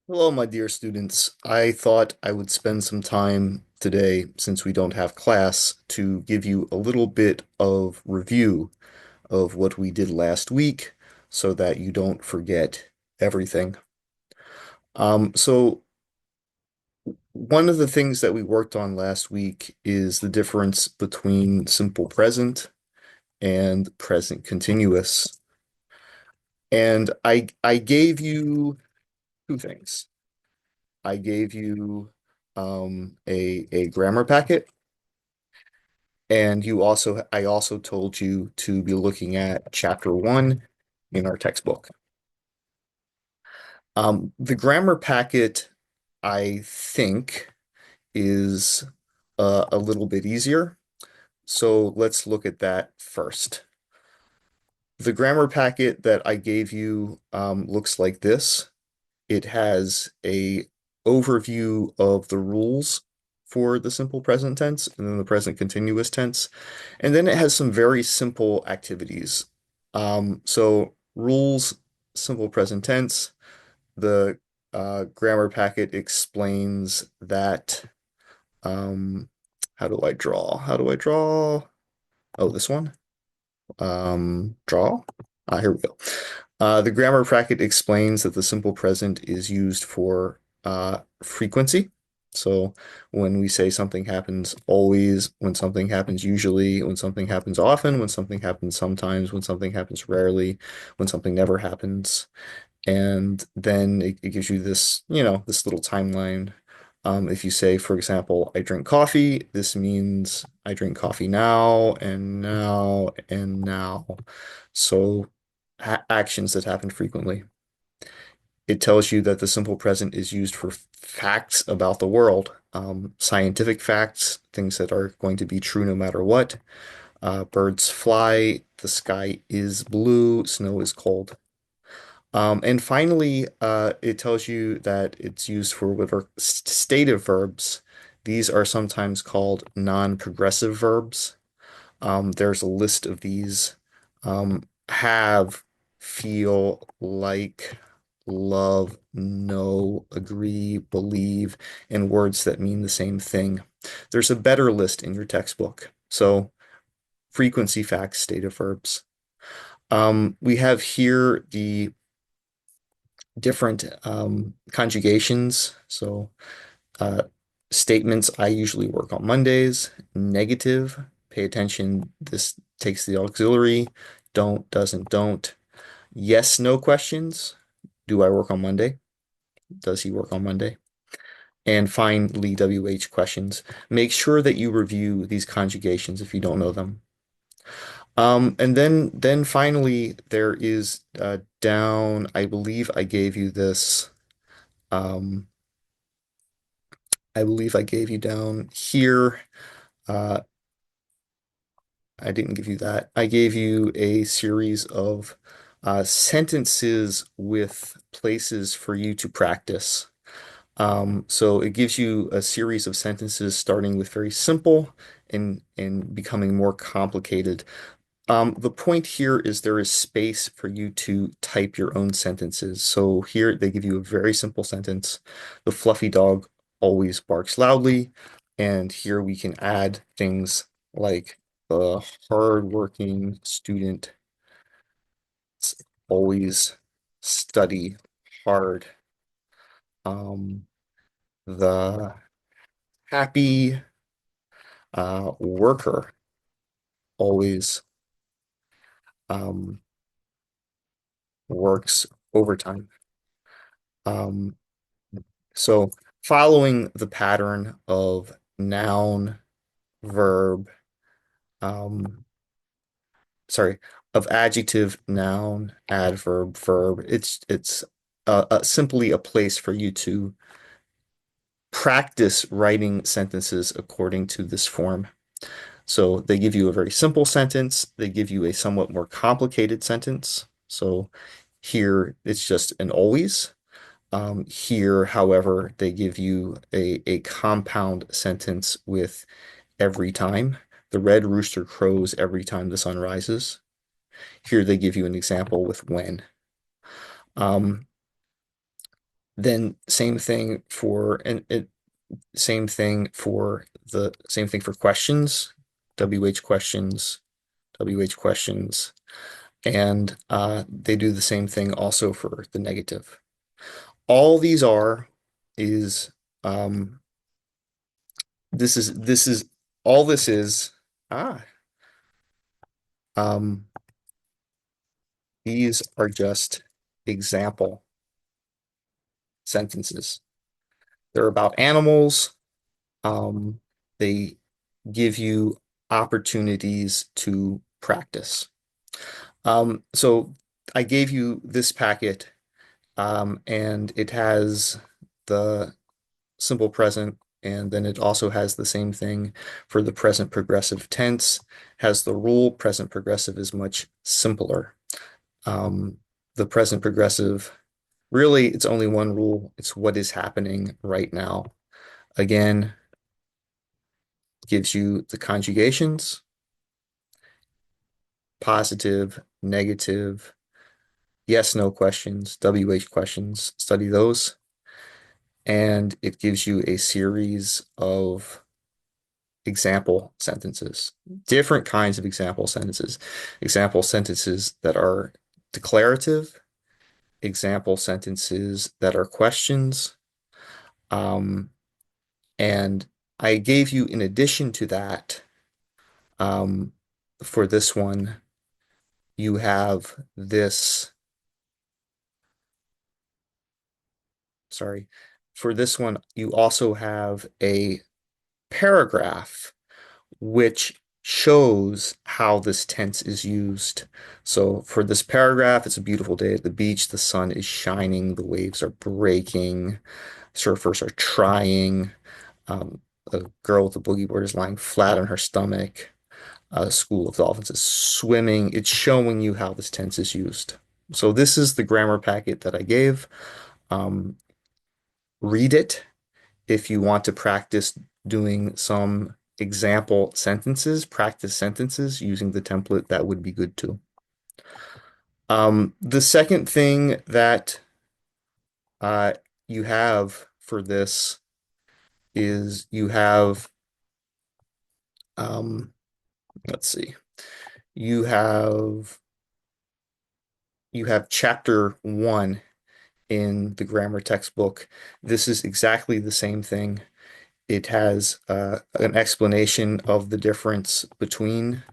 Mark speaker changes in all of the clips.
Speaker 1: Hello, my dear students. I thought I would spend some time today, since we don't have class, to give you a little bit of review of what we did last week so that you don't forget everything. So one of the things that we worked on last week is the difference between simple present and present continuous. And I gave you two things. I gave you a grammar packet, and I also told you to be looking at chapter one in our textbook. The grammar packet, I think, is a little bit easier. So let's look at that first. The grammar packet that I gave you looks like this. It has a overview of the rules for the simple present tense and then the present continuous tense. And then it has some very simple activities. So rules, simple present tense, the grammar packet explains that how do I draw? How do I draw? Oh, this one. Draw. Here we go. The grammar bracket explains that the simple present is used for frequency. So when we say something happens always, when something happens usually, when something happens often, when something happens sometimes, when something happens rarely, when something never happens. And then it gives you this, this little timeline. If you say, for example, I drink coffee, this means I drink coffee now and now and now. So ha actions that happen frequently. It tells you that the simple present is used for facts about the world, scientific facts, things that are going to be true no matter what. Birds fly, the sky is blue, snow is cold. And finally, it tells you that it's used for what are stative verbs. These are sometimes called non-progressive verbs. There's a list of these. Have, feel, like, love, know, agree, believe, and words that mean the same thing. There's a better list in your textbook. So frequency facts, stative verbs. We have here the different conjugations. So uh, statements I usually work on Mondays. Negative, pay attention. This takes the auxiliary. Don't, doesn't, don't. Yes, no questions. Do I work on Monday? Does he work on Monday? And finally, WH questions. Make sure that you review these conjugations if you don't know them. And then finally there is down, I believe I gave you this. Um, I believe I gave you down here. Uh, I didn't give you that. I gave you a series of sentences with places for you to practice. So it gives you a series of sentences starting with very simple and becoming more complicated. The point here is there is space for you to type your own sentences. So here they give you a very simple sentence. The fluffy dog always barks loudly. And here we can add things like the hardworking student always study hard. Um, the happy worker always um, works overtime. Um, So following the pattern of noun, verb, um, sorry, of adjective, noun, adverb, verb, it's simply a place for you to practice writing sentences according to this form. So they give you a very simple sentence, they give you a somewhat more complicated sentence. So here it's just an always. Here, however, they give you a compound sentence with every time. The red rooster crows every time the sun rises. Here they give you an example with when. Um, Then same thing for questions, WH questions, WH questions, and they do the same thing also for the negative. All these are is um, this is all this is ah um, these are just example sentences. They're about animals. Um, they give you opportunities to practice. So I gave you this packet, and it has the simple present, and then it also has the same thing for the present progressive tense, has the rule present progressive is much simpler. Um, the present progressive, really, it's only one rule. It's what is happening right now. Again, gives you the conjugations, positive, negative, yes, no questions, WH questions, study those. And it gives you a series of example sentences, different kinds of example sentences that are declarative, example sentences that are questions. Um, and I gave you, in addition to that, um, for this one, you have this, sorry, for this one, you also have a paragraph which shows how this tense is used. So for this paragraph, it's a beautiful day at the beach. The sun is shining. The waves are breaking. Surfers are trying. Um, a girl with a boogie board is lying flat on her stomach. A school of dolphins is swimming. It's showing you how this tense is used. So this is the grammar packet that I gave. Um, Read it if you want to practice doing some example sentences, practice sentences using the template, that would be good too. The second thing that uh, you have for this is you have, um, let's see, you have you have chapter 1 in the grammar textbook. This is exactly the same thing. It has an explanation of the difference between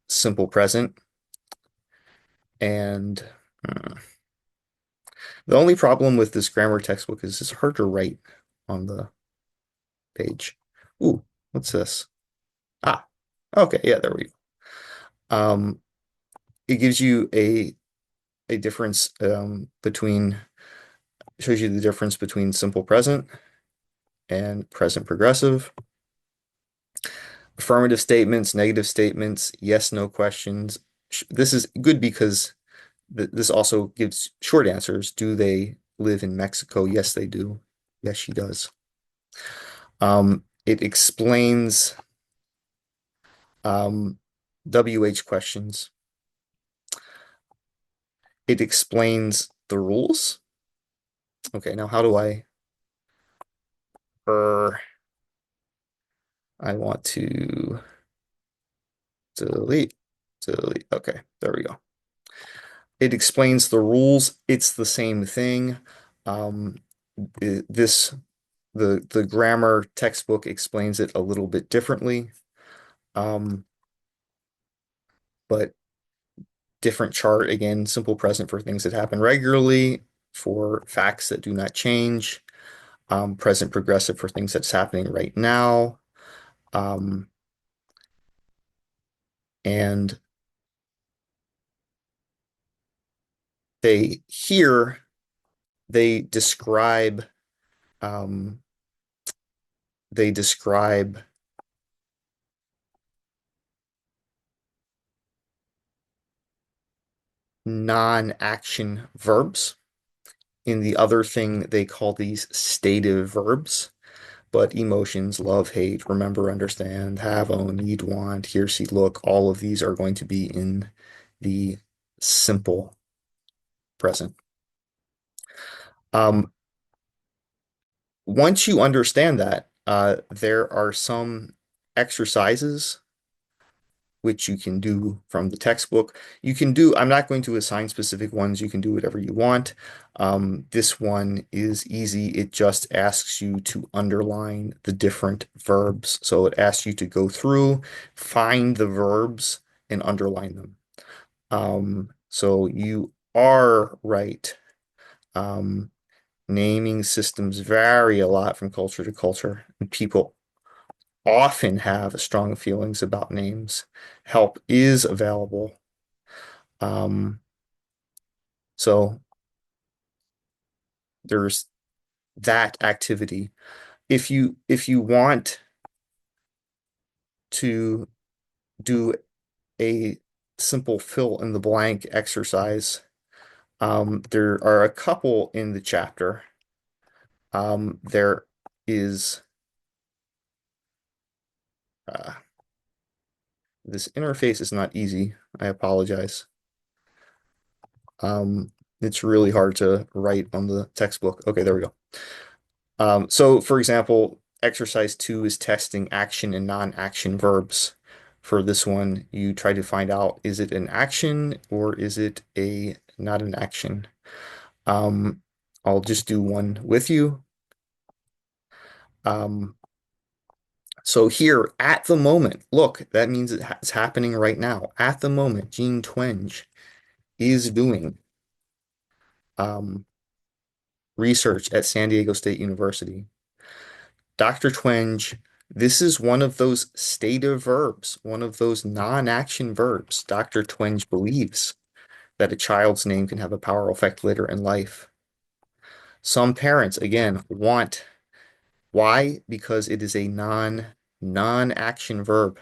Speaker 1: simple present and the only problem with this grammar textbook is it's hard to write on the page. Ooh, what's this? Ah, okay, yeah, there we go. Um, it gives you a difference between shows you the difference between simple present and present progressive. Affirmative statements, negative statements, yes, no questions. This is good because this also gives short answers. Do they live in Mexico? Yes, they do. Yes, she does. It explains WH questions. It explains the rules. Okay, now how do er, I want to delete, delete. Okay, there we go. It explains the rules. It's the same thing. Um, this the grammar textbook explains it a little bit differently, um, but different chart again. Simple present for things that happen regularly, for facts that do not change. Present progressive for things that's happening right now. Um, and they here they describe um, they describe non-action verbs. In the other thing, they call these stative verbs. But emotions, love, hate, remember, understand, have, own, need, want, hear, see, look, all of these are going to be in the simple present. Um, Once you understand that, there are some exercises which you can do from the textbook. You can do, I'm not going to assign specific ones. You can do whatever you want. This one is easy. It just asks you to underline the different verbs. So it asks you to go through, find the verbs, and underline them. So you are right. Um, Naming systems vary a lot from culture to culture, and people often have strong feelings about names. Help is available. Um, so there's that activity. If you want to do a simple fill in the blank exercise, there are a couple in the chapter. There is uh, this interface is not easy. I apologize. Um, it's really hard to write on the textbook. Okay, there we go. So for example, exercise 2 is testing action and non-action verbs. For this one, you try to find out, is it an action or is it a not an action? Um, I'll just do one with you. Um, so here, at the moment, look, that means it's happening right now. At the moment, Jean Twenge is doing um, research at San Diego State University. Dr. Twenge, this is one of those stative verbs, one of those non-action verbs. Dr. Twenge believes that a child's name can have a powerful effect later in life. Some parents, again, want. Why? Because it is a non-action verb.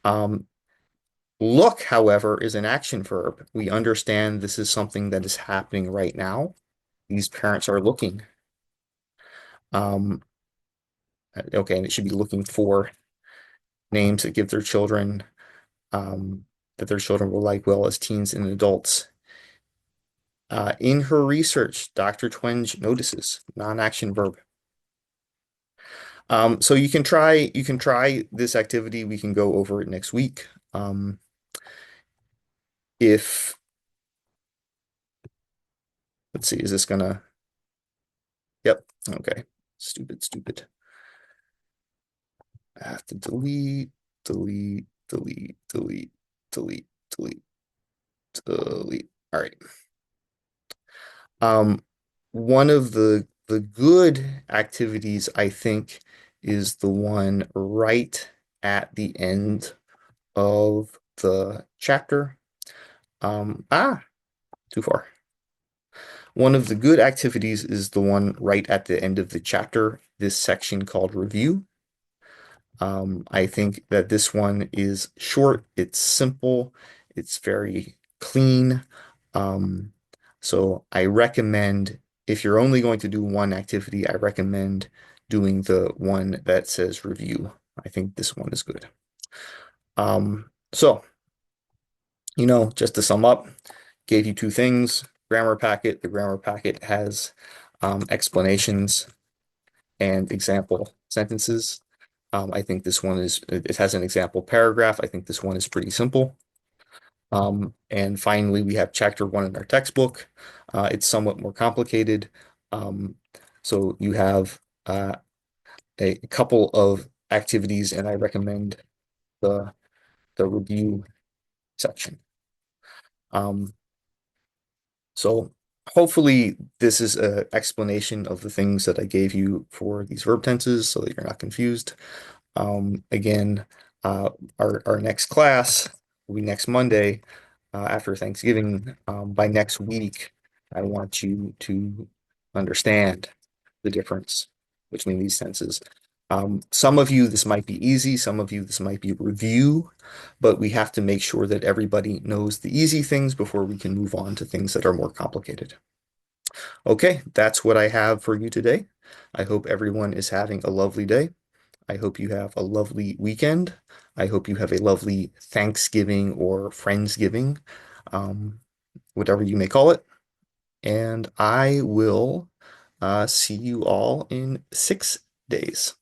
Speaker 1: Um, Look, however, is an action verb. We understand this is something that is happening right now. These parents are looking. Um, okay, and it should be looking for names that give their children that their children will like well as teens and adults. In her research, Dr. Twenge notices non-action verb. So you can try this activity. We can go over it next week. If let's see, is this gonna? Yep. Okay. Stupid, stupid. I have to delete, delete, delete, delete, delete, delete, delete. All right. Um, One of the good activities, I think, is the one right at the end of the chapter. Too far. One of the good activities is the one right at the end of the chapter, this section called review. I think that this one is short, it's simple, it's very clean. Um, so I recommend, if you're only going to do one activity, I recommend doing the one that says review. I think this one is good. So, just to sum up, gave you two things, grammar packet. The grammar packet has explanations and example sentences. I think this one it has an example paragraph. I think this one is pretty simple. And finally, we have chapter 1 in our textbook. It's somewhat more complicated. Um, so you have a couple of activities, and I recommend the the review section. Um, so hopefully this is an explanation of the things that I gave you for these verb tenses so that you're not confused. Again, uh, our next class will be next Monday after Thanksgiving. By next week, I want you to understand the difference between these tenses. Some of you, this might be easy. Some of you, this might be review, but we have to make sure that everybody knows the easy things before we can move on to things that are more complicated. Okay, that's what I have for you today. I hope everyone is having a lovely day. I hope you have a lovely weekend. I hope you have a lovely Thanksgiving or Friendsgiving, um, whatever you may call it. and I will see you all in 6 days.